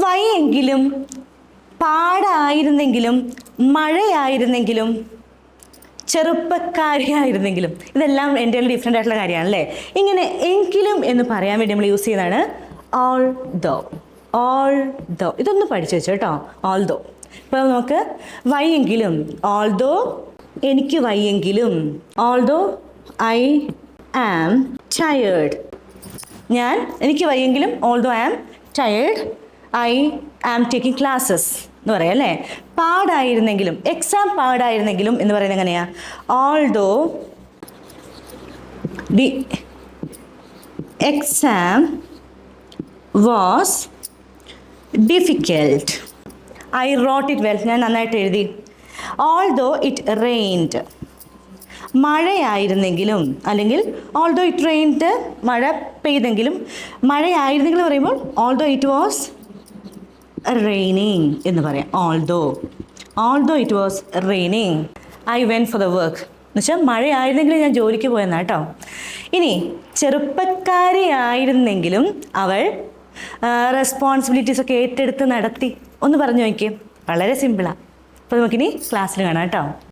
വയ്യെങ്കിലും, പാടായിരുന്നെങ്കിലും, മഴയായിരുന്നെങ്കിലും, ചെറുപ്പക്കാരിയായിരുന്നെങ്കിലും, ഇതെല്ലാം എൻ്റെ ഡിഫറെൻ്റ് ആയിട്ടുള്ള കാര്യമാണല്ലേ. ഇങ്ങനെ എങ്കിലും എന്ന് പറയാൻ വേണ്ടി നമ്മൾ യൂസ് ചെയ്യുന്നതാണ് ഓൾ ദോ. ഓൾ ദോ ഇതൊന്ന് പഠിച്ചു വെച്ചു കേട്ടോ. Although. ഇപ്പോൾ നമുക്ക് വയ്യെങ്കിലും, ഓൾ ദോ എനിക്ക് വയ്യെങ്കിലും, although I am tired. എനിക്ക് വയ്യെങ്കിലും, although I am tired, I am taking classes എന്ന് പറയാം അല്ലേ. പാടായിരുന്നെങ്കിലും, എക്സാം പാടായിരുന്നെങ്കിലും എന്ന് പറയുന്നത് എങ്ങനെയാ? Although the exam was difficult, I wrote it well, ഞാൻ നന്നായിട്ട് എഴുതി. ഓൾ ദോ ഇറ്റ് റെയിൻഡ്, മഴയായിരുന്നെങ്കിലും, അല്ലെങ്കിൽ ഓൾ ദോ ഇറ്റ് റെയിൻഡ്, മഴ പെയ്തെങ്കിലും, മഴയായിരുന്നെങ്കിലും പറയുമ്പോൾ although it was raining എന്ന് പറയാം. Although it was raining, I went for the work എന്ന് വെച്ചാൽ മഴയായിരുന്നെങ്കിലും ഞാൻ ജോലിക്ക് പോയെന്നാ കേട്ടോ. ഇനി ചെറുപ്പക്കാരിയായിരുന്നെങ്കിലും അവൾ റെസ്പോൺസിബിലിറ്റീസ് ഒക്കെ ഏറ്റെടുത്ത് നടത്തി. ഒന്ന് പറഞ്ഞു നോക്കിയേ, വളരെ സിമ്പിളാണ്. അപ്പോൾ നമുക്കിനി ക്ലാസ്സിൽ കാണാം കേട്ടോ.